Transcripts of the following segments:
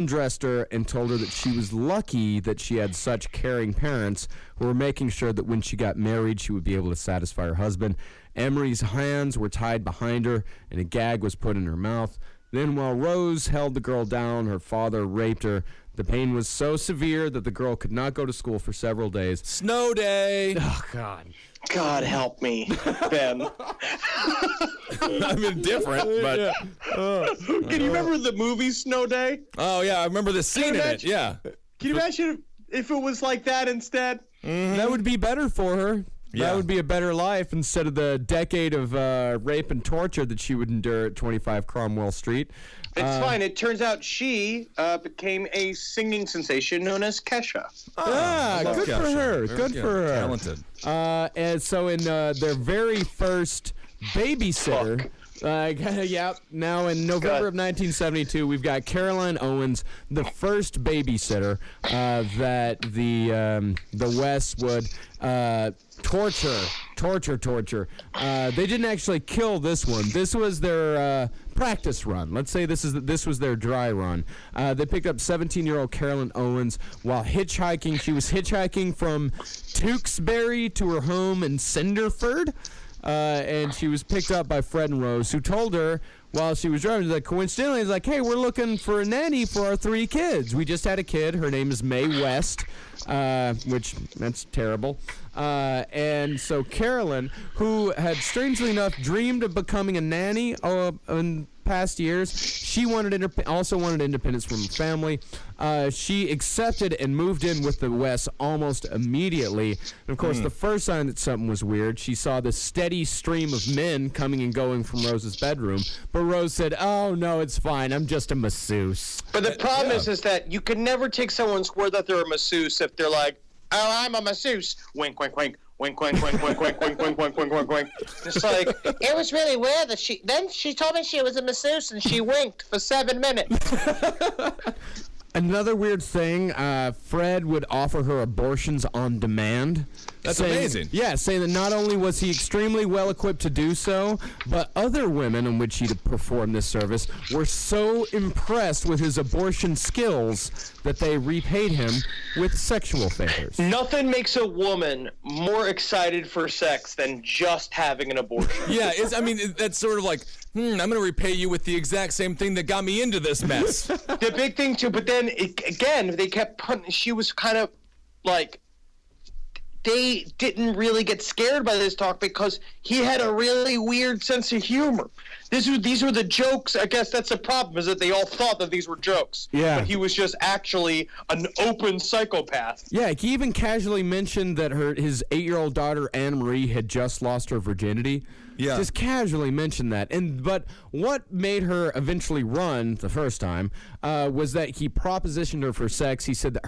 undressed her and told her that she was lucky that she had such caring parents who were making sure that when she got married, she would be able to satisfy her husband. Emery's hands were tied behind her, and a gag was put in her mouth. Then, while Rose held the girl down, her father raped her. The pain was so severe that the girl could not go to school for several days. Snow day. Oh, God. God help me, Ben. I mean, different, but... Can you remember the movie Snow Day? Oh, yeah, I remember the scene in it, yeah. Can you imagine if it was like that instead? Mm-hmm. That would be better for her. Yeah. That would be a better life instead of the decade of rape and torture that she would endure at 25 Cromwell Street. It's fine. It turns out she became a singing sensation known as Kesha. Good for her. Good for her. Talented. And so in their very first babysitter... now in November of 1972, we've got Caroline Owens, the first babysitter that the West would torture. They didn't actually kill this one. This was their practice run. Let's say this was their dry run. They picked up 17-year-old Carolyn Owens while hitchhiking. She was hitchhiking from Tewksbury to her home in Cinderford. And she was picked up by Fred and Rose, who told her while she was driving, like, coincidentally, like, hey, we're looking for a nanny for our 3 kids. We just had a kid. Her name is Mae West, which, that's terrible. And so Carolyn, who had strangely enough dreamed of becoming a nanny in past years, she also wanted independence from her family. She accepted and moved in with the West almost immediately. And of course, the first sign that something was weird, she saw the steady stream of men coming and going from Rose's bedroom. But Rose said, "Oh no, it's fine. I'm just a masseuse." But the problem is that you can never take someone's word that they're a masseuse if they're like, "Oh, I'm a masseuse." Wink, wink, wink. Wink, wink, wink, wink, wink, wink, wink, wink, wink, wink, wink. It's like, it was really weird that she told me she was a masseuse and she winked for 7 minutes. Another weird thing, Fred would offer her abortions on demand. That's amazing. Yeah, saying that not only was he extremely well equipped to do so, but other women on which he'd perform this service were so impressed with his abortion skills that they repaid him with sexual favors. Nothing makes a woman more excited for sex than just having an abortion. Yeah, that's sort of like, I'm going to repay you with the exact same thing that got me into this mess. The big thing, too, but then, again, they kept putting, she was kind of like, they didn't really get scared by this talk because he had a really weird sense of humor. These were the jokes. I guess that's the problem, is that they all thought that these were jokes. Yeah. But he was just actually an open psychopath. Yeah, he even casually mentioned that his 8-year-old daughter, Anne-Marie, had just lost her virginity. Yeah. Just casually mentioned that. But what made her eventually run the first time was that he propositioned her for sex. He said that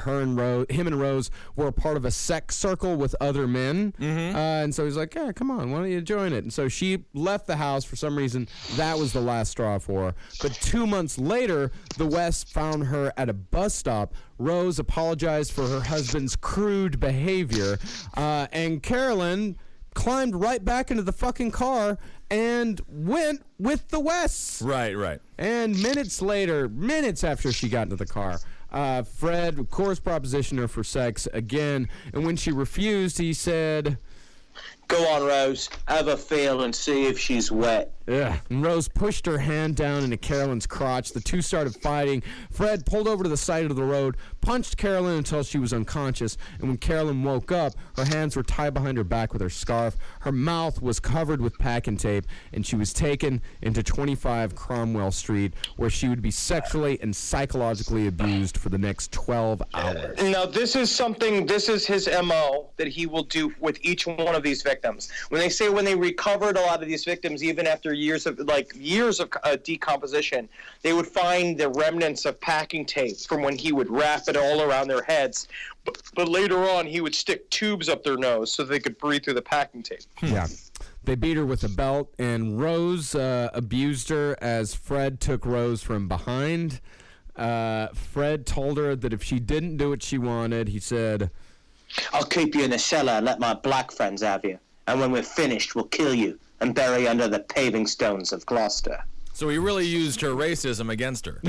him and Rose were a part of a sex circle with other men. Mm-hmm. And so he's like, yeah, come on, why don't you join it? And so she left the house for some reason. That was the last straw for her. But 2 months later, the West found her at a bus stop. Rose apologized for her husband's crude behavior. And Carolyn climbed right back into the fucking car and went with the Wests. Right. And minutes after she got into the car, Fred, of course, propositioned her for sex again. And when she refused, he said, "Go on, Rose. Have a feel and see if she's wet." Yeah. And Rose pushed her hand down into Carolyn's crotch. The two started fighting. Fred pulled over to the side of the road, punched Carolyn until she was unconscious. And when Carolyn woke up, her hands were tied behind her back with her scarf. Her mouth was covered with packing tape, and she was taken into 25 Cromwell Street, where she would be sexually and psychologically abused for the next 12 hours. Now, this is his MO that he will do with each one of these victims. When they recovered a lot of these victims, even after years of decomposition, they would find the remnants of packing tape from when he would wrap it all around their heads. But later on, he would stick tubes up their nose so they could breathe through the packing tape. Yeah. They beat her with a belt, and Rose abused her as Fred took Rose from behind. Fred told her that if she didn't do what she wanted, he said, "I'll keep you in the cellar and let my black friends have you. And when we're finished, we'll kill you and bury you under the paving stones of Gloucester." So he really used her racism against her.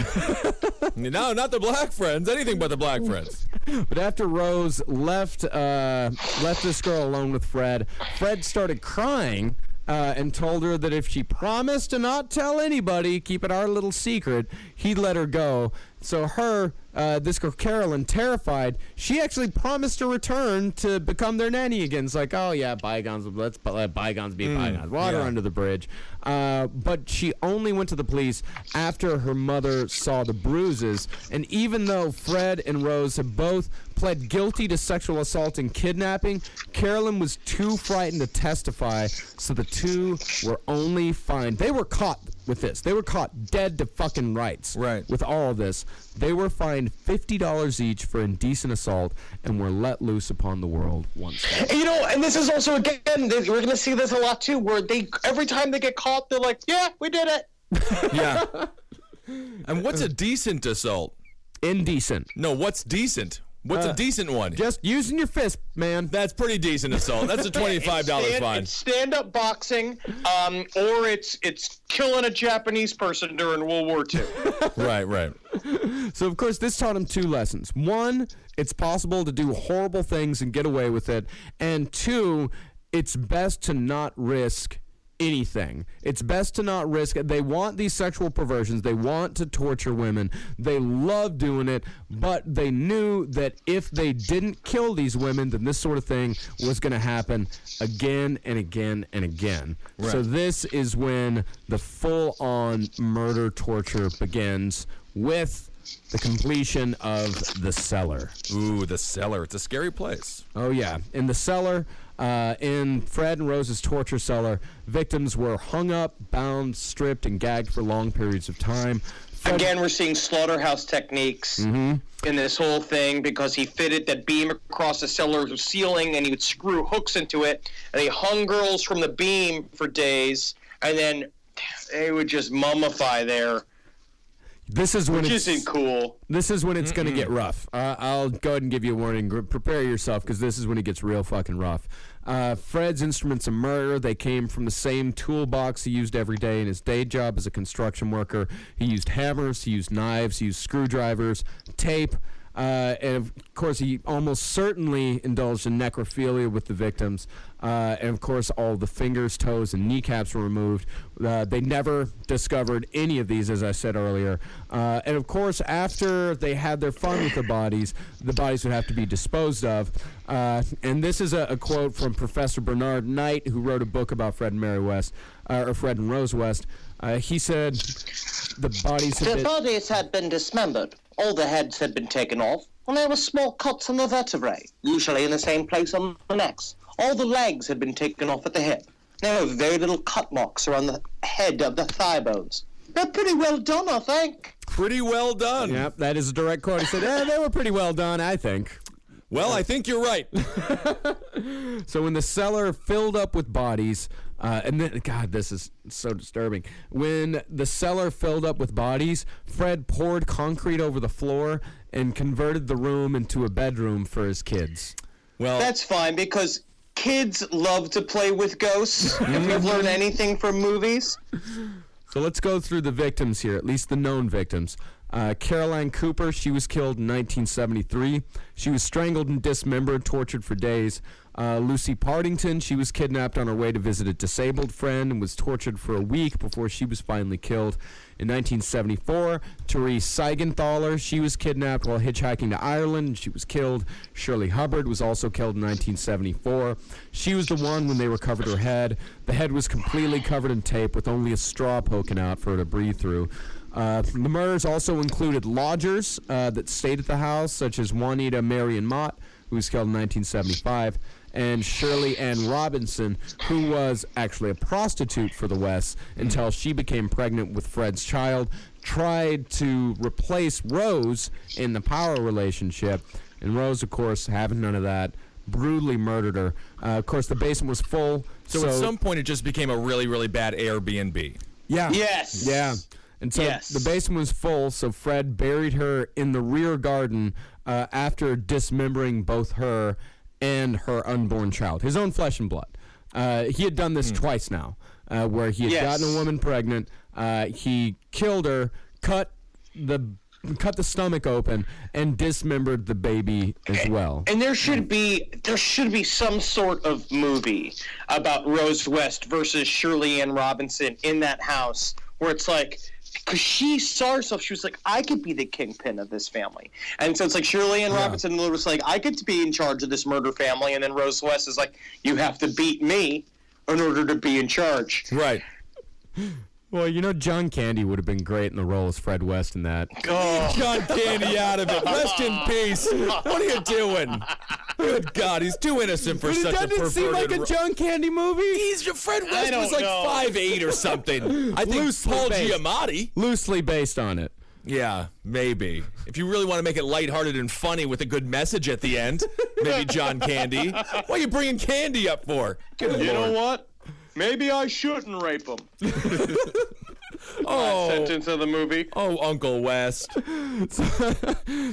No, not the black friends. Anything but the black friends. But after Rose left this girl alone with Fred, Fred started crying and told her that if she promised to not tell anybody, keep it our little secret, he'd let her go. So this girl Carolyn, terrified, she actually promised to return to become their nanny again. It's like, oh yeah, let's let bygones be bygones. Water under the bridge. But she only went to the police after her mother saw the bruises. And even though Fred and Rose have both pled guilty to sexual assault and kidnapping, Carolyn was too frightened to testify, so the two were only fined. They were caught with this. They were caught dead to fucking rights. Right. With all of this. They were fined $50 each for indecent assault and were let loose upon the world once more. And this is also, again, we're going to see this a lot too, where every time they get caught, they're like, yeah, we did it. Yeah. And what's a decent assault? Indecent. No, what's decent? What's a decent one? Just using your fist, man. That's pretty decent assault. That's a $25 fine. It's stand-up boxing, or it's killing a Japanese person during World War II. Right. So, of course, this taught him two lessons. One, it's possible to do horrible things and get away with it. And two, it's best to not risk anything. It's best to not risk it. They want these sexual perversions. They want to torture women. They love doing it, but they knew that if they didn't kill these women, then this sort of thing was going to happen again and again and again. Right. So this is when the full-on murder torture begins with the completion of The Cellar. Ooh, The Cellar. It's a scary place. Oh, yeah. In The Cellar, in Fred and Rose's torture cellar, victims were hung up, bound, stripped, and gagged for long periods of time. Again, we're seeing slaughterhouse techniques in this whole thing, because he fitted that beam across the cellar ceiling and he would screw hooks into it, and he hung girls from the beam for days, and then they would just mummify there. This is when Which it's isn't cool. This is when it's going to get rough. I'll go ahead and give you a warning. Prepare yourself, because this is when it gets real fucking rough. Fred's instruments of murder, they came from the same toolbox he used every day in his day job as a construction worker. He used hammers, he used knives, he used screwdrivers, tape, and of course he almost certainly indulged in necrophilia with the victims. And of course all the fingers, toes, and kneecaps were removed. They never discovered any of these, as I said earlier. And of course, after they had their fun with the bodies would have to be disposed of. And this is a quote from Professor Bernard Knight, who wrote a book about Fred and Mary West, or Fred and Rose West. He said the bodies had been dismembered. All the heads had been taken off, and there were small cuts on the vertebrae, usually in the same place on the necks. All the legs had been taken off at the hip. There were very little cut marks around the head of the thigh bones. They're pretty well done, I think. Pretty well done. Yep, that is a direct quote. He said, they were pretty well done, I think. Well, I think you're right. So when the cellar filled up with bodies, and then, God, this is so disturbing. When the cellar filled up with bodies, Fred poured concrete over the floor and converted the room into a bedroom for his kids. Well, That's fine, because kids love to play with ghosts, if we've learned anything from movies. So let's go through the victims here, at least the known victims. Caroline Cooper, she was killed in 1973. She was strangled and dismembered, tortured for days. Lucy Partington, she was kidnapped on her way to visit a disabled friend and was tortured for a week before she was finally killed. In 1974, Therese Seigenthaler, she was kidnapped while hitchhiking to Ireland and she was killed. Shirley Hubbard was also killed in 1974. She was the one when they recovered her head. The head was completely covered in tape with only a straw poking out for her to breathe through. The murders also included lodgers that stayed at the house, such as Juanita Marion Mott, who was killed in 1975, and Shirley Ann Robinson, who was actually a prostitute for the Wests until she became pregnant with Fred's child, tried to replace Rose in the power relationship, and Rose, of course, having none of that, brutally murdered her. Of course, the basement was full. so at some point it just became a really, really bad Airbnb. Yeah. Yes. Yeah. And so Yes. the basement was full, so Fred buried her in the rear garden after dismembering both her and her unborn child, his own flesh and blood. He had done this twice now. where he had Yes. gotten a woman pregnant. He killed her, cut the stomach open, and dismembered the baby as well. And there should be some sort of movie about Rose West versus Shirley Ann Robinson in that house, where it's like, because she saw herself, she was like, I could be the kingpin of this family. And so it's like Shirley Ann Robinson was like, I get to be in charge of this murder family. And then Rose West is like, you have to beat me in order to be in charge. Right. Well, John Candy would have been great in the role as Fred West in that. John Candy out of it. Rest in peace. What are you doing? Good God, he's too innocent for such a Doesn't it perverted seem like a John Candy movie? Fred West don't was like know. 5'8" or something. I think Loosely Paul based. Giamatti. Loosely based on it. Yeah, maybe. If you really want to make it lighthearted and funny with a good message at the end, maybe John Candy. What are you bringing Candy up for? Good You know Lord. what? Maybe I shouldn't rape him. Oh, Sentence of the movie. oh, Uncle West.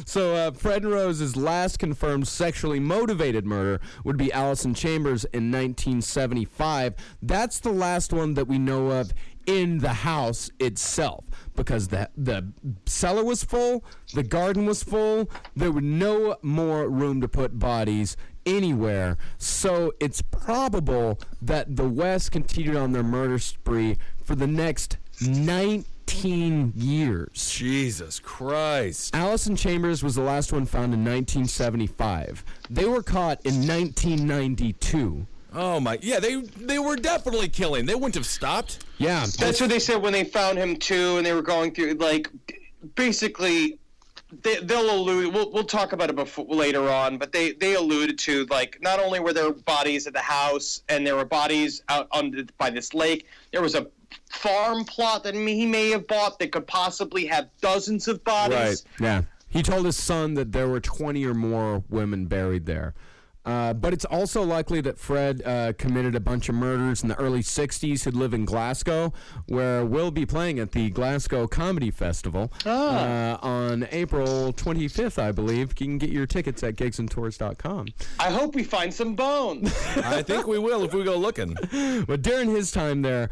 So Fred and Rose's last confirmed sexually motivated murder would be Allison Chambers in 1975. That's the last one that we know of in the house itself, because the cellar was full, the garden was full, there was no more room to put bodies anywhere. So it's probable that the West continued on their murder spree for the next 19 years. Jesus Christ. Allison Chambers was the last one found in 1975. They were caught in 1992. Oh my, yeah, they were definitely killing. They wouldn't have stopped. Yeah. That's what they said when they found him too, and they were going through like, basically, they'll allude. We'll talk about it later on, but they alluded to like not only were there bodies at the house, and there were bodies out by this lake. There was a farm plot that he may have bought that could possibly have dozens of bodies. Right. Yeah. He told his son that there were 20 or more women buried there. But it's also likely that Fred committed a bunch of murders in the early 60s. He'd live in Glasgow, where we'll be playing at the Glasgow Comedy Festival on April 25th, I believe. You can get your tickets at gigsandtours.com. I hope we find some bones. I think we will if we go looking. But during his time there,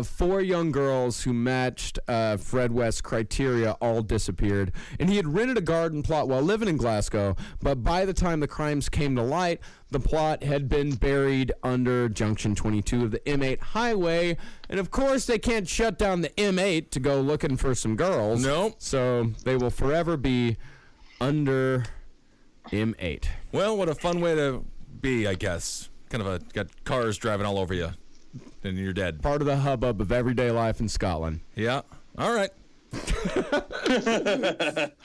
4 young girls who matched Fred West's criteria all disappeared. And he had rented a garden plot while living in Glasgow, but by the time the crimes came to light, the plot had been buried under Junction 22 of the M8 highway. And of course, they can't shut down the M8 to go looking for some girls. Nope. So they will forever be under M8. Well, what a fun way to be, I guess. Kind of got cars driving all over you, and you're dead. Part of the hubbub of everyday life in Scotland. Yeah. All right.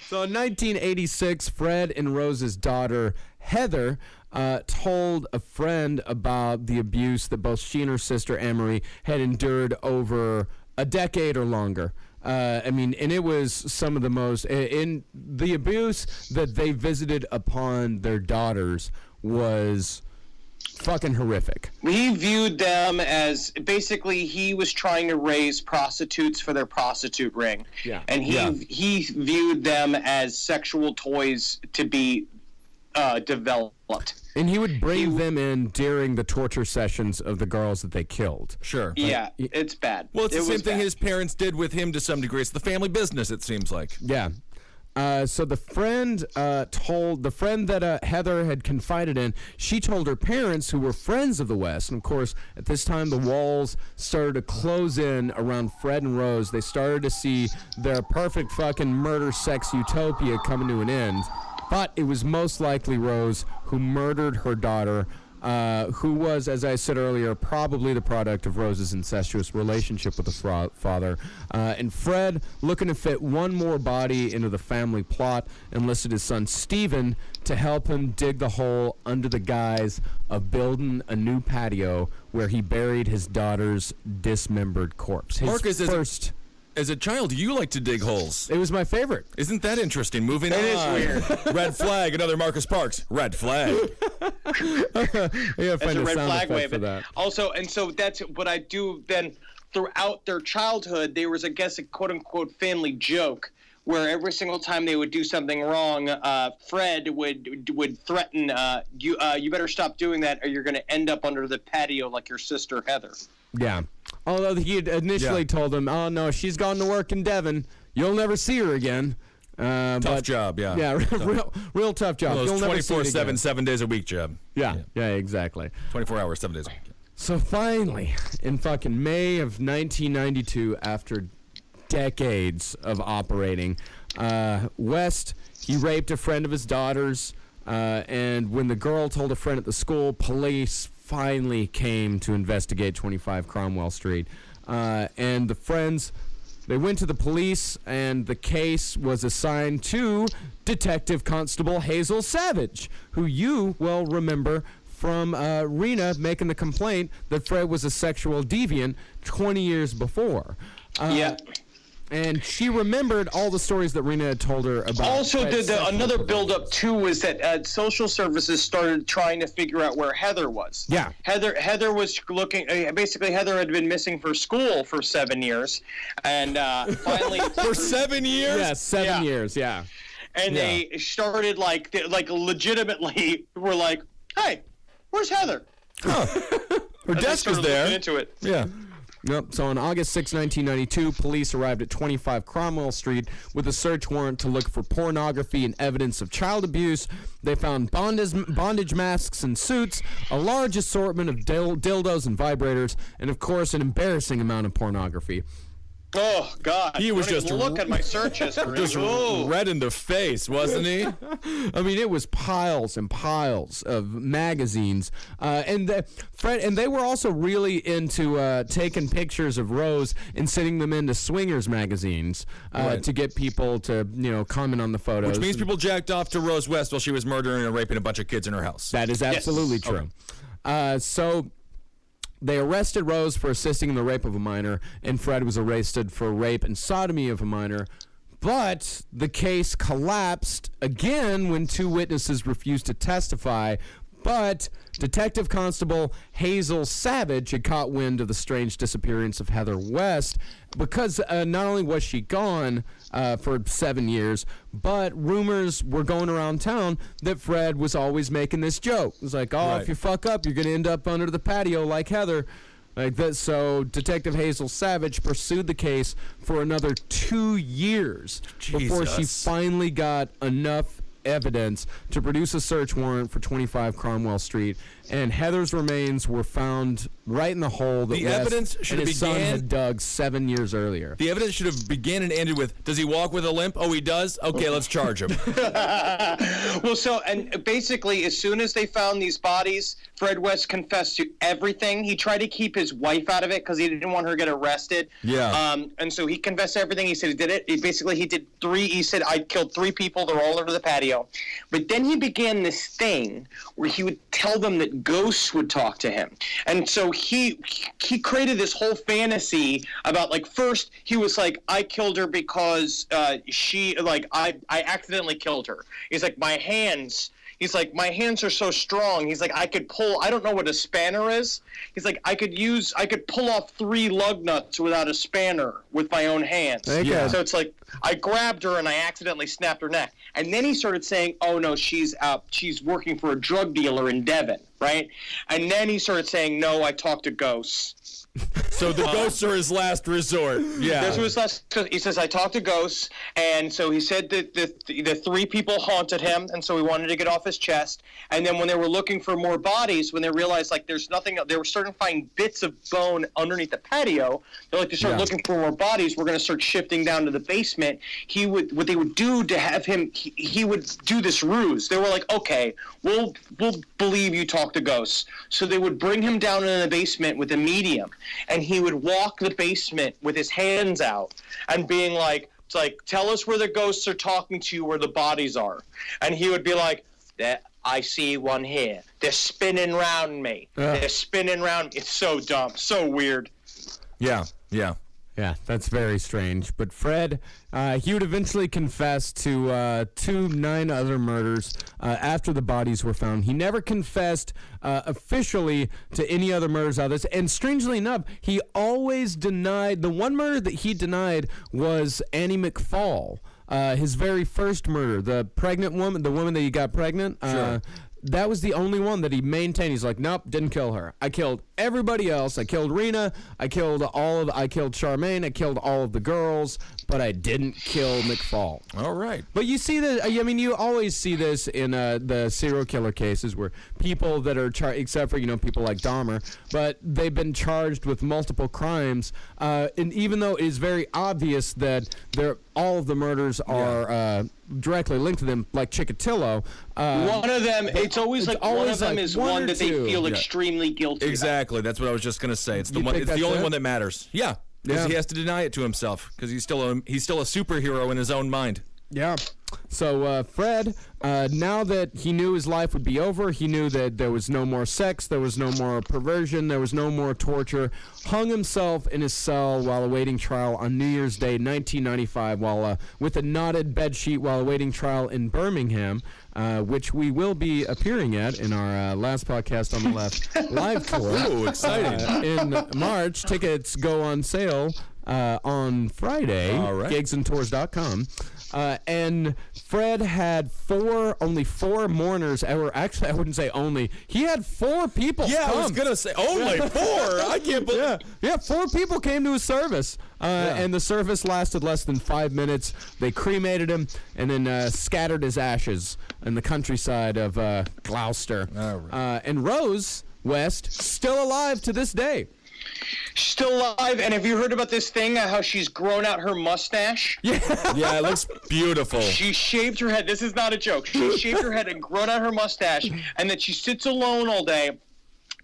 So in 1986, Fred and Rose's daughter, Heather, told a friend about the abuse that both she and her sister, Anne-Marie, had endured over a decade or longer. And it was some of the most, in the abuse that they visited upon their daughters was fucking horrific. He viewed them as basically he was trying to raise prostitutes for their prostitute ring. Yeah. And he viewed them as sexual toys to be developed. And he would bring them in during the torture sessions of the girls that they killed. Sure. Yeah, it's bad. Well, it's the It same was thing bad. his parents did with him to some degree. It's the family business, it seems like. Yeah. So the friend that Heather had confided in, she told her parents, who were friends of the West. And of course, at this time, the walls started to close in around Fred and Rose. They started to see their perfect fucking murder sex utopia coming to an end. But it was most likely Rose who murdered her daughter, who was, as I said earlier, probably the product of Rose's incestuous relationship with the father. And Fred, looking to fit one more body into the family plot, enlisted his son Stephen to help him dig the hole under the guise of building a new patio where he buried his daughter's dismembered corpse. His Marcus, first... As a child, you like to dig holes. It was my favorite. Isn't that interesting? Moving on. It is weird. Red flag, another Marcus Parks. Red flag. I gotta That's find a a red sound flag effect wave. for that. Also, and so that's what I do then throughout their childhood. There was, I guess, a quote unquote family joke where every single time they would do something wrong, Fred would threaten, you better stop doing that or you're going to end up under the patio like your sister Heather. Yeah. Although he had initially told him, "Oh no, she's gone to work in Devon. You'll never see her again." Tough job, yeah. Yeah, real tough job. Well, You'll never see it 24/7, again. 7 days a week job. Yeah, exactly. 24 hours, 7 days a week. So finally, in fucking May of 1992, after decades of operating, West, he raped a friend of his daughter's, and when the girl told a friend at the school, police finally came to investigate 25 Cromwell Street. And the friends, they went to the police, and the case was assigned to Detective Constable Hazel Savage, who you will remember from Rena making the complaint that Fred was a sexual deviant 20 years before. Yeah. And she remembered all the stories that Rena had told her about. Also, Fred's sexual another perversions. build-up too was that social services started trying to figure out where Heather was. Yeah. Heather was looking. Basically, Heather had been missing for school for 7 years, and finally For 7 years? Yeah, 7 years, yeah. and they started like legitimately were like, "Hey, where's Heather?" Her And they desk is started there. looking into it. Yeah. Yep. So on August 6, 1992, police arrived at 25 Cromwell Street with a search warrant to look for pornography and evidence of child abuse. They found bondage masks and suits, a large assortment of dildos and vibrators, and of course an embarrassing amount of pornography. Oh God! He was Don't even just look at my search history. Just Ooh. red in the face, wasn't he? I mean, it was piles and piles of magazines, and they were also really into taking pictures of Rose and sending them into swingers magazines Right. to get people to comment on the photos. Which means people jacked off to Rose West while she was murdering and raping a bunch of kids in her house. That is absolutely true. So they arrested Rose for assisting in the rape of a minor, and Fred was arrested for rape and sodomy of a minor. But the case collapsed again when two witnesses refused to testify. But Detective Constable Hazel Savage had caught wind of the strange disappearance of Heather West because not only was she gone for 7 years, but rumors were going around town that Fred was always making this joke. It was like, oh, Right. if you fuck up, you're going to end up under the patio like Heather. Like that. So Detective Hazel Savage pursued the case for another 2 years before she Jesus. finally got enough evidence to produce a search warrant for 25 Cromwell Street, and Heather's remains were found right in the hole that The West evidence should and have his son began- had dug 7 years earlier. The evidence should have began and ended with, does he walk with a limp? Oh, he does? Okay, let's charge him. Well, and basically, as soon as they found these bodies, Fred West confessed to everything. He tried to keep his wife out of it because he didn't want her to get arrested. Yeah. And so he confessed to everything. He said he did it. He did 3. He said, I killed 3 people. They're all under the patio. But then he began this thing where he would tell them that ghosts would talk to him. And so he created this whole fantasy about, like, first he was like, I killed her because I accidentally killed her. He's like, my hands are so strong. He's like, I could pull, I don't know what a spanner is. He's like, I could pull off 3 lug nuts without a spanner with my own hands. Yeah. So it's like, I grabbed her and I accidentally snapped her neck. And then he started saying, oh no, she's working for a drug dealer in Devon, right? And then he started saying, no, I talked to ghosts. So the ghosts are his last resort. Yeah. This was last. He says I talked to ghosts, and so he said that the 3 people haunted him, and so he wanted to get off his chest. And then when they were looking for more bodies, when they realized like there's nothing, they were starting to find bits of bone underneath the patio. They're like, to start looking for more bodies, we're going to start shifting down to the basement. What they would do to have him, he would do this ruse. They were like, okay, we'll believe you talk to ghosts. So they would bring him down in the basement with a medium. And he would walk the basement with his hands out and being like, it's like, tell us where the ghosts are talking to you, where the bodies are. And he would be like, I see one here. They're spinning round me. They're spinning round. It's so dumb, so weird. Yeah. Yeah, that's very strange. But Fred, he would eventually confess to 9 other murders after the bodies were found. He never confessed officially to any other murders out of this. And strangely enough, he always denied, the one murder that he denied was Annie McFall. His very first murder, the pregnant woman, the woman that he got pregnant. Sure. that was the only one that he maintained. He's like, nope, didn't kill her. I killed everybody else. I killed Rena. I killed Charmaine. I killed all of the girls, but I didn't kill McFall. All right. But you see this, I mean, you always see this in the serial killer cases where people that are charged, except for, people like Dahmer, but they've been charged with multiple crimes. And even though it is very obvious that all of the murders are directly linked to them, like Chikatilo. One of them, it's always like one of them like is one one or that they two. feel extremely guilty about. Exactly. That's what I was just going to say. It's the You one. think It's the that's only it? one that matters. Yeah. Because Yeah. he has to deny it to himself. Because he's still a superhero in his own mind. Yeah. So Fred, now that he knew his life would be over, he knew that there was no more sex, there was no more perversion, there was no more torture, hung himself in his cell while awaiting trial on New Year's Day, 1995, while with a knotted bedsheet while awaiting trial in Birmingham, which we will be appearing at in our last podcast on the left live tour. Ooh, exciting. In March. Tickets go on sale on Friday. All right. Gigsandtours.com. And Fred had only four mourners. Actually, I wouldn't say only. He had 4 people. Yeah, come. I was going to say only 4. I can't believe. Yeah, 4 people came to his service, and the service lasted less than 5 minutes. They cremated him and then scattered his ashes in the countryside of Gloucester. All right. And Rose West, still alive to this day. She's still alive, and have you heard about this thing, how she's grown out her mustache? Yeah, it looks beautiful. She shaved her head. This is not a joke. She shaved her head and grown out her mustache, and then she sits alone all day.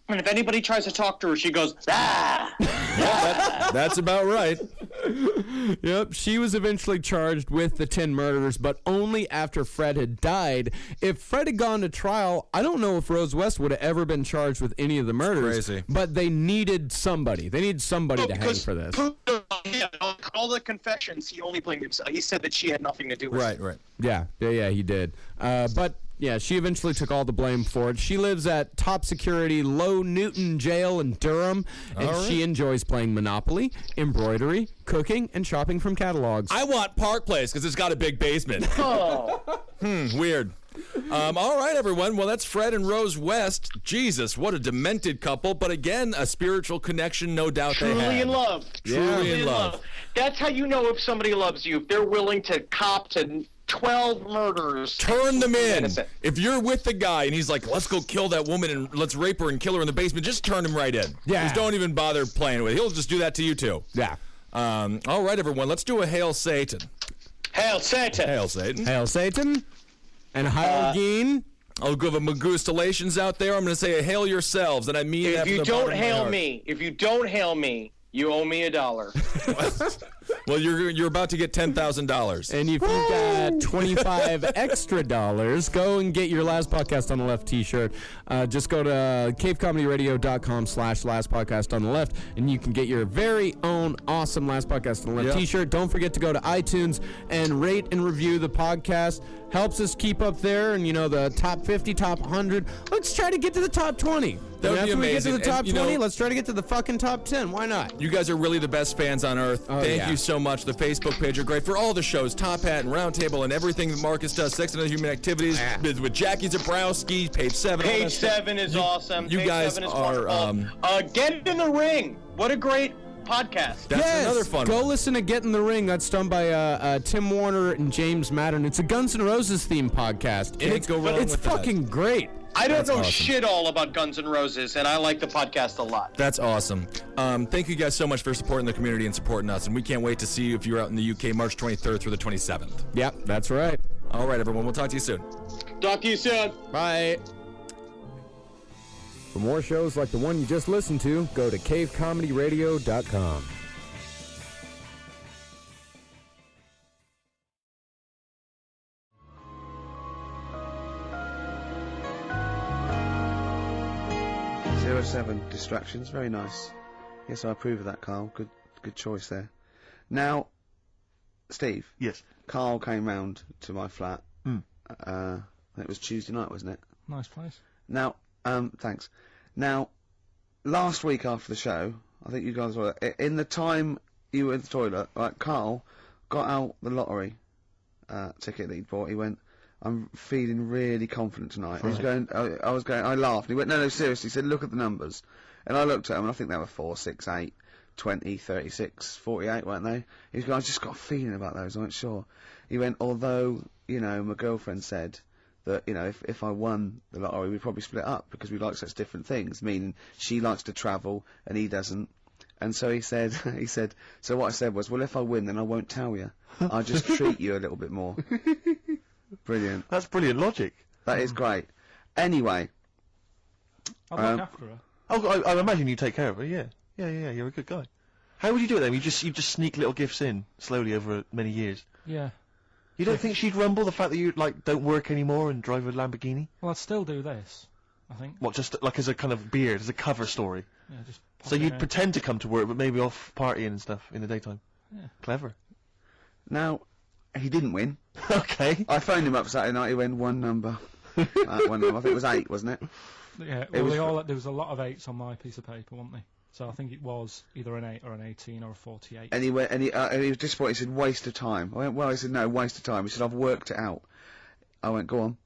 And if anybody tries to talk to her, she goes, ah! That's about right. Yep, she was eventually charged with the 10 murders, but only after Fred had died. If Fred had gone to trial, I don't know if Rose West would have ever been charged with any of the murders. crazy. But they needed somebody. They needed somebody to hang Because for this. all the confessions, he only blamed himself. He said that she had nothing to do with it. Right. Yeah, he did. But yeah, she eventually took all the blame for it. She lives at top security Low Newton Jail in Durham, and All right. she enjoys playing Monopoly, embroidery, cooking, and shopping from catalogs. I want Park Place because it's got a big basement. Oh. Weird. All right, everyone. Well, that's Fred and Rose West. Jesus, what a demented couple. But again, a spiritual connection, no doubt they had. Truly in love. Truly in love. That's how you know if somebody loves you. If they're willing to cop to 12 murders. Turn them in. Innocent. If you're with the guy and he's like, let's go kill that woman and let's rape her and kill her in the basement, just turn him right in. Yeah. Just don't even bother playing with it. He'll just do that to you, too. Yeah. All right, everyone. Let's do a Hail Satan. Hail Satan. Hail Satan. Hail Satan and Heil Geen. I'll give a Magustalations out there. I'm going to say a hail yourselves, and I mean that If from you the don't bottom of my hail heart. me, you owe me $1. Well, you're about to get $10,000. And if you've got 25 extra dollars, go and get your Last Podcast on the Left t-shirt. Just go to cavecomedyradio.com/Last Podcast on the Left, and you can get your very own awesome Last Podcast on the Left Yep. t-shirt. Don't forget to go to iTunes and rate and review the podcast. Helps us keep up there and, the top 50, top 100. Let's try to get to the top 20. That would And be after we get to amazing. the top And, 20, let's try to get to the fucking top 10. Why not? You guys are really the best fans on earth. Thank yeah. you so much. The Facebook page are great for all the shows, Top Hat and Roundtable and everything that Marcus does, Sex and Other Human Activities, with Jackie Zabrowski, Page 7. all that Page stuff. 7 is awesome. You Page guys 7 is are, wonderful. Get in the ring. What a great podcast. That's Yes, another fun go one. listen to Get in the Ring. That's done by Tim Warner and James Maddern. It's a Guns N' Roses themed podcast. Can't it's go wrong it's with that. fucking great. I don't know awesome. shit all about Guns N' Roses, and I like the podcast a lot. That's awesome. Thank you guys so much for supporting the community and supporting us. And we can't wait to see you if you're out in the UK March 23rd through the 27th. Yep, that's right. All right, everyone. We'll talk to you soon. Talk to you soon. Bye. For more shows like the one you just listened to, go to cavecomedyradio.com. Seven distractions, very nice. Yes, I approve of that, Carl. Good choice there. Now, Steve. Yes. Carl came round to my flat. It was Tuesday night, wasn't it? Nice place. Now, thanks. Now, last week after the show, I think you guys were in the time you were in the toilet. Right, Carl got out the lottery ticket that he'd bought. He went, I'm feeling really confident tonight. He was going, I was going, I laughed. He went, no, seriously. He said, look at the numbers. And I looked at them, and I think they were 4, 6, 8, 20, 36, 48, weren't they? He was going, I just got a feeling about those, I wasn't sure. He went, although, you know, my girlfriend said that, you know, if I won the lottery, we'd probably split up, because we like such different things, meaning she likes to travel, and he doesn't. And so he said, so what I said was, well, if I win, then I won't tell you. I'll just treat you a little bit more. Brilliant. That's brilliant logic. That is great. Anyway. I'll look after her. Oh, I imagine you take care of her, yeah. Yeah, you're a good guy. How would you do it then? You just sneak little gifts in, slowly over many years? Yeah. You don't think she'd rumble, the fact that you, like, don't work anymore and drive a Lamborghini? Well, I'd still do this, I think. What, just, like, as a kind of beard, as a cover story? Yeah, just pop So it you'd in. pretend to come to work, but maybe off partying and stuff in the daytime? Yeah. Clever. Now, he didn't win. Okay. I phoned him up Saturday night, he went one number. One number. I think it was 8, wasn't it? Yeah, It was well, there was a lot of 8s on my piece of paper, weren't there? So I think it was either an 8 or an 18 or a 48. And he went, and he was disappointed. He said, waste of time. I went, well, he said, no, waste of time. He said, I've worked it out. I went, go on.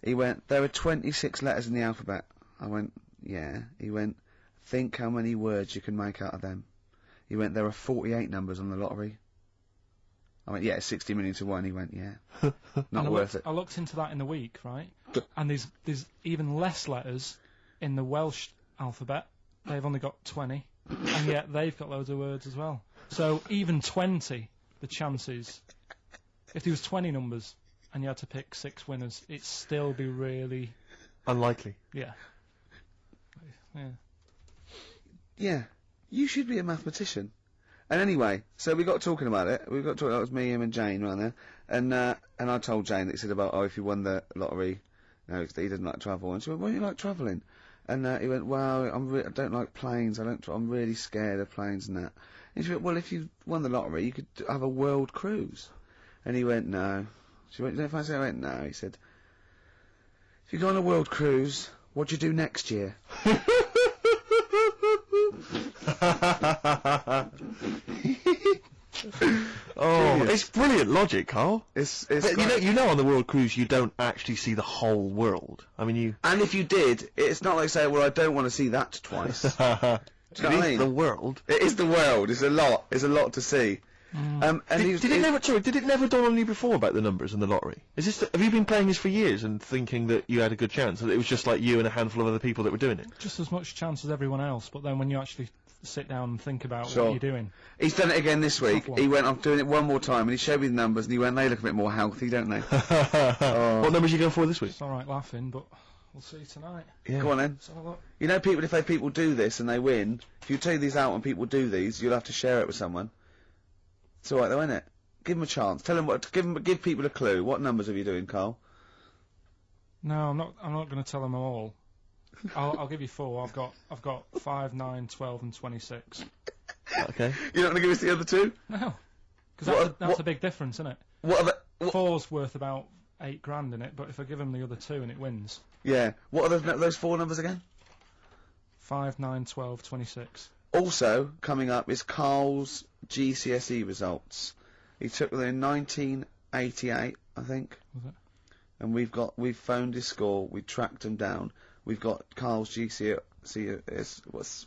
He went, there are 26 letters in the alphabet. I went, yeah. He went, think how many words you can make out of them. He went, there are 48 numbers on the lottery. I went, yeah, 60 million to 1. He went, yeah. Not worth it. I looked into that in the week, right? And there's even less letters in the Welsh alphabet. They've only got 20, and yet they've got loads of words as well. So even 20, the chances, if there was 20 numbers and you had to pick 6 winners, it'd still be really, Unlikely. yeah. Yeah. You should be a mathematician. And anyway, so we got talking about it. We got talking. That was me, him, and Jane around there. And I told Jane that he said about, oh, if you won the lottery, no, he doesn't like travel. And she went, why do you like travelling? And he went, well, I don't like planes. I'm really scared of planes and that. And she went, well, if you won the lottery, you could have a world cruise. And he went, no. She went, you don't fancy it? I went, no. He said, if you go on a world cruise, what do you do next year? Oh, it's brilliant logic, Carl. It's But you know on the world cruise you don't actually see the whole world. I mean, you... And if you did, it's not like saying, well, I don't want to see that twice. Do you know what I mean? the world. It is the world. It's a lot. It's a lot to see. And Did it never dawn on you before about the numbers and the lottery? Have you been playing this for years and thinking that you had a good chance? That it was just like you and a handful of other people that were doing it? Just as much chance as everyone else, but then when you actually sit down and think about Sure. what you're doing. He's done it again this week. one. He went, I'm doing it one more time, and he showed me the numbers, and he went, they look a bit more healthy, don't they? Oh. What numbers are you going for this week? It's alright laughing, but we'll see tonight. Yeah. Go on then. Let's have a look. You know, if people do this and they win, if you take these out and people do these, you'll have to share it with someone. It's alright though, isn't it? Give them a chance. Tell them give people a clue. What numbers are you doing, Carl? No, I'm not going to tell them all. I'll give you 4. I've got 5, 9, 12, and 26. Okay. You're not going to give us the other 2? No, because that's a big difference, isn't it? What are the... 4's worth about 8 grand in it, but if I give him the other 2 and it wins, Yeah. What are those 4 numbers again? 5, 9, 12, 26. Also, coming up is Carl's GCSE results. He took them in 1988, I think. Was it? And we've phoned his score, we tracked him down. We've got Carl's GCSE,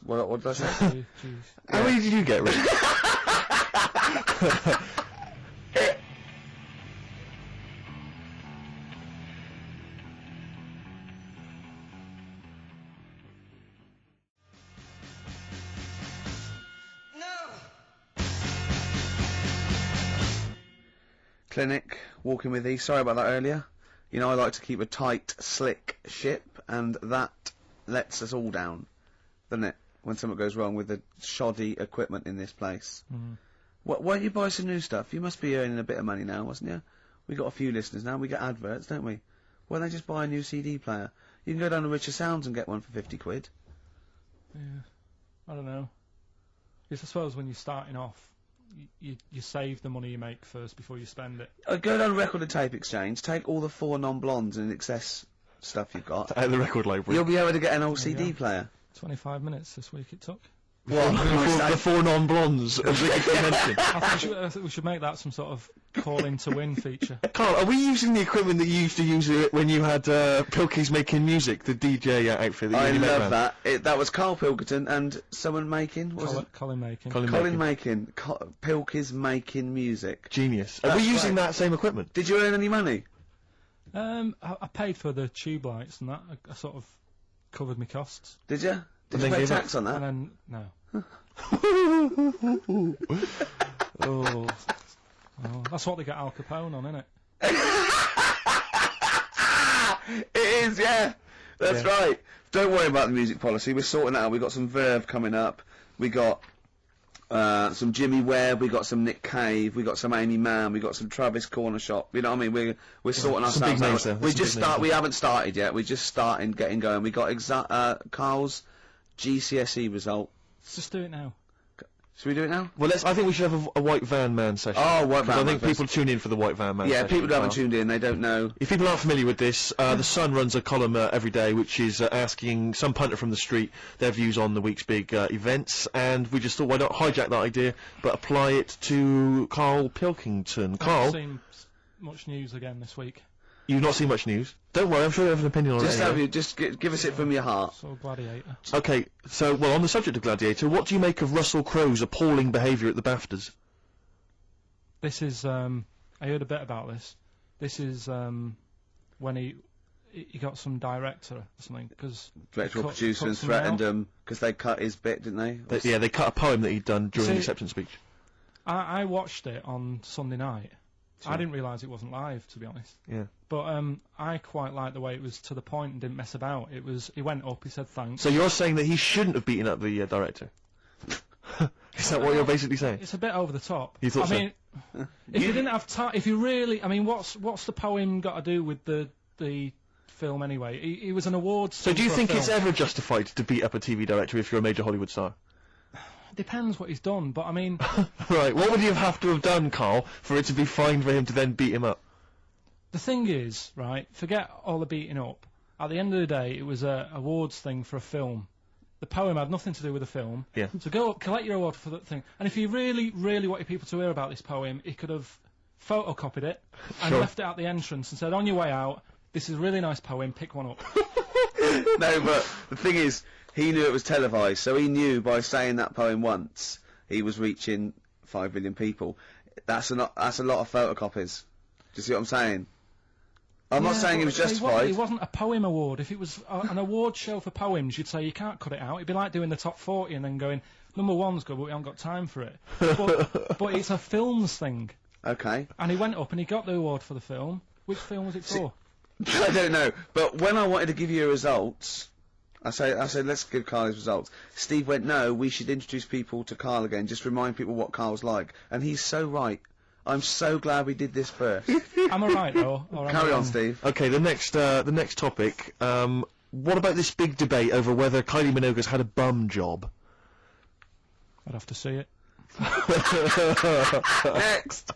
what did I say? Jeez. How many did you get, Rick? Clinic, walking with thee. Sorry about that earlier. You know, I like to keep a tight, slick ship, and that lets us all down, doesn't it? When something goes wrong with the shoddy equipment in this place. Why don't you buy some new stuff? You must be earning a bit of money now, wasn't you? We got a few listeners now. We get adverts, don't we? Why don't they just buy a new CD player? You can go down to Richer Sounds and get one for 50 quid. Yeah, I don't know. Because I suppose when you're starting off, you save the money you make first before you spend it. Go down to Record and Tape Exchange, take all the 4 non-blondes and excess stuff you've got. Out of the record library. You'll be able to get an old CD go. player. 25 minutes this week it took. The four non-blondes of the dimension. I think we should make that some sort of call in to win feature. Carl, are we using the equipment that you used to use when you had Pilkey's Making Music, the DJ outfit? That I you love that. That was Carl Pilkington and someone making. Was it? Colin Makin. Colin Makin. Pilkey's Making Music. Genius. Are we That's using right. that same equipment? Did you earn any money? I paid for the tube lights and that. I sort of covered my costs. Did you? Did then you pay gave tax on that? And then, no. Oh. Oh, that's what they get Al Capone on, isn't it? It is, yeah. That's Yeah. right. Don't worry about the music policy. We're sorting that out. We've got some Verve coming up. We got some Jimmy Webb. We got some Nick Cave. We got some Amy Mann. We got some Travis Cornershop. You know what I mean? We're sorting some big ourselves names out. there. Some big names We haven't started yet. We're just starting, getting going. We got Carl's GCSE result. Let's just do it now. Should we do it now? Well, I think we should have a White Van Man session. Oh, White 'Cause Van I Man think first. people tune in for the White Van Man Yeah, session. people who haven't as well. tuned in, they don't know. If people aren't familiar with this, The Sun runs a column every day which is asking some punter from the street their views on the week's big events, and we just thought, why not hijack that idea, but apply it to Carl Pilkington. I Carl, haven't seen much news again this week. you've not seen much news. Don't worry, I'm sure you have an opinion on Just it. have anyway. you, just give us it from your heart. So Gladiator. Okay, so, well, on the subject of Gladiator, what do you make of Russell Crowe's appalling behaviour at the BAFTAs? This is, I heard a bit about this. This is, when he got some director or something, because... Director or producer and threatened them because they cut his bit, didn't they? They cut a poem that he'd done during the See- acceptance speech. I watched it on Sunday night. I didn't realise it wasn't live, to be honest. Yeah. But I quite liked the way it was to the point and didn't mess about. He went up, he said thanks. So you're saying that he shouldn't have beaten up the director? Is that what you're basically saying? It's a bit over the top. You thought I so? mean, if you didn't have time, if you really, I mean, what's the poem got to do with the film anyway? He was an awards. So do you for a think it's film. ever justified to beat up a TV director if you're a major Hollywood star? Depends what he's done, but I mean, Right, what would you have to have done, Carl, for it to be fine for him to then beat him up? the thing is, right? Forget all the beating up. At the end of the day, it was a awards thing for a film. The poem had nothing to do with the film. Yeah. So go up, collect your award for that thing. And if you really, really wanted people to hear about this poem, he could have photocopied it and Sure. left it at the entrance and said, on your way out, this is a really nice poem, pick one up. No, but the thing is, he knew it was televised, so he knew by saying that poem once, he was reaching 5 billion people. That's a lot of photocopies. Do you see what I'm saying? I'm not Yeah, saying he but was justified. It wasn't a poem award. If it was an award show for poems, you'd say you can't cut it out. It'd be like doing the top 40 and then going, number one's good, but we haven't got time for it. But it's a films thing. Okay. And he went up and he got the award for the film. Which film was it for? I don't know, but when I wanted to give you results, I said let's give Carl his results. Steve went, no, we should introduce people to Carl again, just remind people what Carl's like. And he's so right. I'm so glad we did this first. Am I right though? Or am I Carry on, wrong? Steve. Okay, the next topic. What about this big debate over whether Kylie Minogue's had a bum job? I'd have to see it. Next.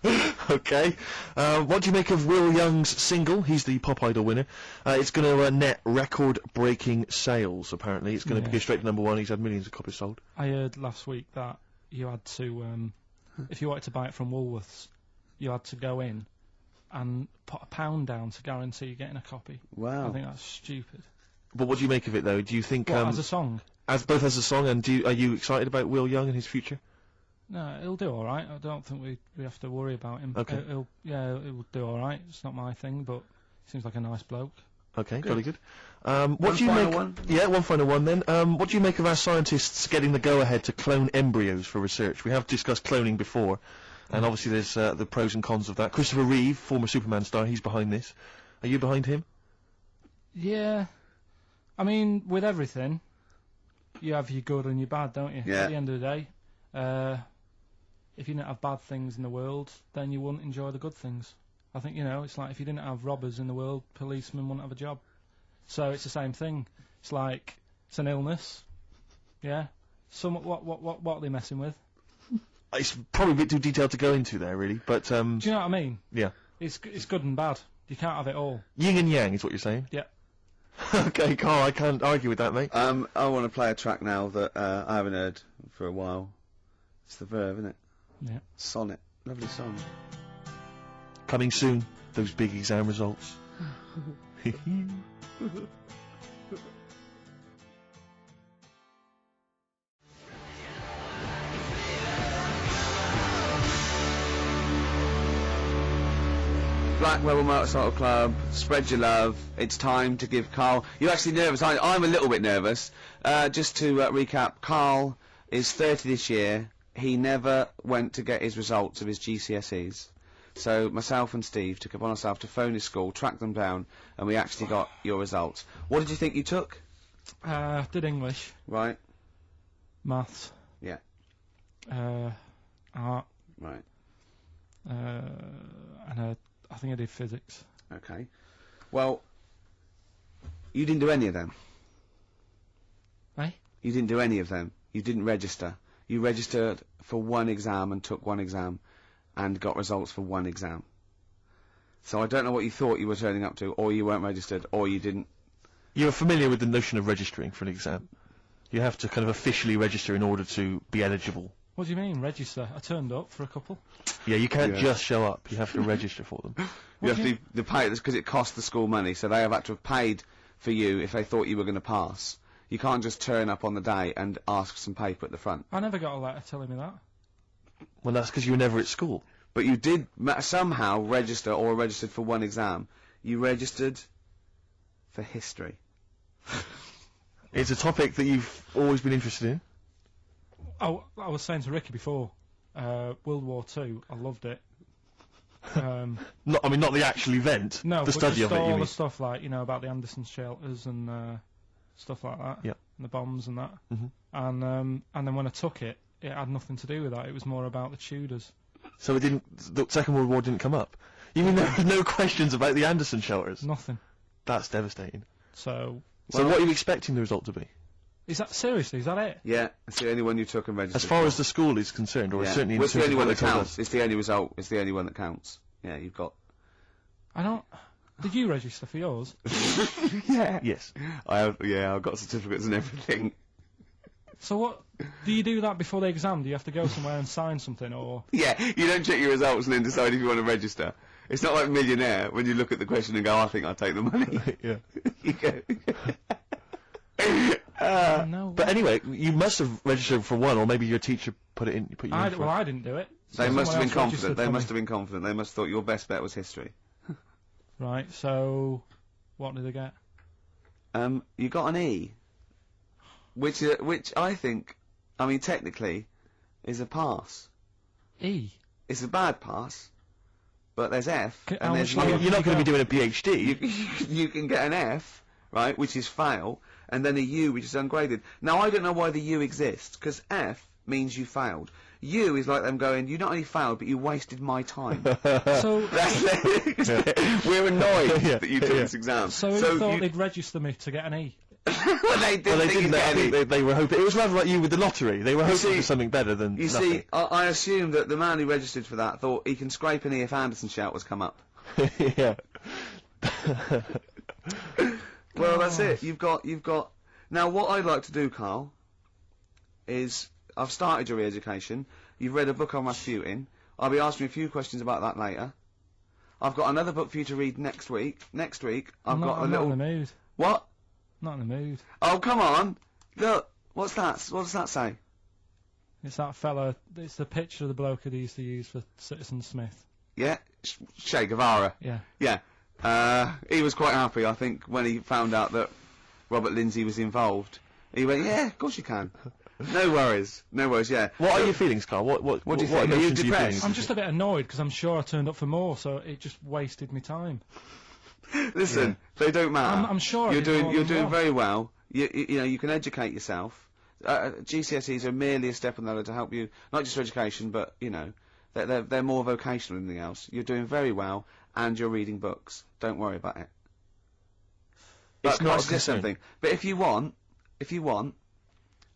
Okay. What do you make of Will Young's single? He's the Pop Idol winner. It's going to net record-breaking sales, apparently. It's going to Yeah. go straight to number one. He's had millions of copies sold. I heard last week that you had to, if you wanted to buy it from Woolworths, you had to go in and put £1 down to guarantee getting a copy. Wow. I think that's stupid. But what do you make of it, though? Do you think... What, as a song? both as a song, and are you excited about Will Young and his future? No, he'll do all right. I don't think we have to worry about him. Okay. He'll do all right. It's not my thing, but he seems like a nice bloke. Okay, very good. What do you final make? one? Yeah, one final one then. What do you make of our scientists getting the go-ahead to clone embryos for research? We have discussed cloning before, and obviously there's the pros and cons of that. Christopher Reeve, former Superman star, he's behind this. Are you behind him? Yeah. I mean, with everything, you have your good and your bad, don't you? Yeah. At the end of the day, if you didn't have bad things in the world, then you wouldn't enjoy the good things. I think, it's like if you didn't have robbers in the world, policemen wouldn't have a job. So it's the same thing. It's like, it's an illness. Yeah. What are they messing with? It's probably a bit too detailed to go into there, really, but Do you know what I mean? yeah. It's good and bad. You can't have it all. Yin and yang is what you're saying? Yeah. Okay, Carl, I can't argue with that, mate. I want to play a track now that I haven't heard for a while. It's The Verve, isn't it? Yeah. Sonnet. Lovely song. Coming soon, those big exam results. Black Rebel Motorcycle Club, spread your love. It's time to give Carl... You're actually nervous, aren't you? I'm a little bit nervous. Just to recap, Carl is 30 this year. He never went to get his results of his GCSEs. So myself and Steve took it upon ourselves to phone his school, track them down, and we actually got your results. What did you think you took? Did English, Right. maths, Yeah. art, Right. and I think I did physics. Okay. Well, you didn't do any of them. Eh? You didn't do any of them. You didn't register. You registered for one exam and took one exam and got results for one exam. So I don't know what you thought you were turning up to, or you weren't registered, or you didn't. You're familiar with the notion of registering for an exam. You have to kind of officially register in order to be eligible. What do you mean, register? I turned up for a couple. Yeah, you can't Yeah. just show up. You have to register for them. You have to pay this because it costs the school money, so they have had to have paid for you if they thought you were going to pass. You can't just turn up on the day and ask for some paper at the front. I never got a letter telling me that. Well, that's because you were never at school. But you did somehow register or registered for one exam. You registered for history. It's a topic that you've always been interested in. Oh, I was saying to Ricky before, World War II, I loved it. Not the actual event. No, the but study just of it. all You the mean? stuff like, about the Anderson shelters and stuff like that. Yeah. And the bombs and that. Mhm. And then when I took it, it had nothing to do with that. It was more about the Tudors. So it didn't. The Second World War didn't come up. You mean there were no questions about the Anderson shelters? Nothing. That's devastating. So, So what are you expecting the result to be? is that seriously? Is that it? Yeah, it's the only one you took and registered. As far for. as the school is concerned, or Yeah. certainly in Well, it's the terms only of one what that they told counts. us. It's the only result. It's the only one that counts. Yeah, you've got. I don't. Did you register for yours? Yeah. Yes. I've got certificates and everything. So what? Do you do that before the exam? Do you have to go somewhere and sign something, or? Yeah, you don't check your results and then decide if you want to register. It's not like Millionaire when you look at the question and go, I think I'll take the money. Yeah. You go. No. But anyway, you must have registered for one, or maybe your teacher put you in for I it. didn't do it. They must have been Someone else confident. registered They for must me. have been confident. They must have thought your best bet was history. Right. So, what did they get? You got an E, which I think, technically, is a pass. E. It's a bad pass, but there's F, How and there's much I mean, Yeah. you're not going to be doing a PhD. you can get an F, right, which is fail, and then a U, which is ungraded. Now, I don't know why the U exists, because F means you failed. U is like them going, you not only failed, but you wasted my time. So, We're annoyed Yeah, that you took yeah. this exam. so who thought they'd register me to get an E? well, they didn't Well, they think didn't. you'd I get any. think they were hoping. It was rather like you with the lottery. They were hoping see- for something better than You nothing. see, I assume that the man who registered for that thought he can scrape an E if Anderson shouters come up. Yeah. Well, that's it. You've got. Now, what I'd like to do, Carl, is I've started your re-education. You've read a book on Rasputin. I'll be asking you a few questions about that later. I've got another book for you to read next week. Next week, I've got a I'm not little. in the mood. What? Not in the mood. Oh, come on! Look, what's that? What does that say? It's that fella. It's the picture of the bloke that he used to use for Citizen Smith. Yeah, Che Guevara. Yeah. Yeah. He was quite happy, I think, when he found out that Robert Lindsay was involved. He went, yeah, of course you can. No worries, yeah. What are your feelings, Carl? What do you think? Are you emotions depressed? feeling? I'm just a bit annoyed because I'm sure I turned up for more, so it just wasted me time. Listen, they don't matter. I'm sure I you're did doing more you're than doing one. very well. You know you can educate yourself. GCSEs are merely a step on the ladder to help you, not just for education, but you know they're more vocational than anything else. You're doing very well, and you're reading books. Don't worry about it. It's But not I a suggest concern. something. But if you want,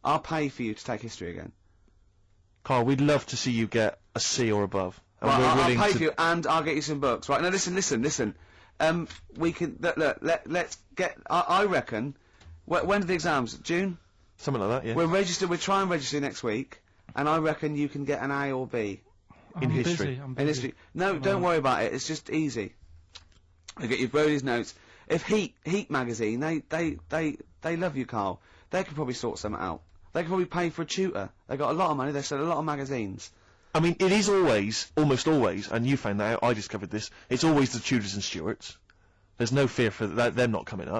I'll pay for you to take history again. Carl, we'd love to see you get a C or above. And Right, we're I'll willing pay to. for you, and I'll get you some books. Right now, listen. we can let's get. I reckon. When are the exams? June. Something like that, yeah. We're trying to register next week, and I reckon you can get an A or B. In history. I'm In busy. history. No, don't worry about it. It's just easy. I get your Brody's notes. If Heat magazine, they love you, Carl. They could probably sort something out. They could probably pay for a tutor. They got a lot of money. They sell a lot of magazines. I mean, it is almost always, and you found that out, I discovered this, it's always the Tudors and Stuarts. There's no fear for that, them not coming up.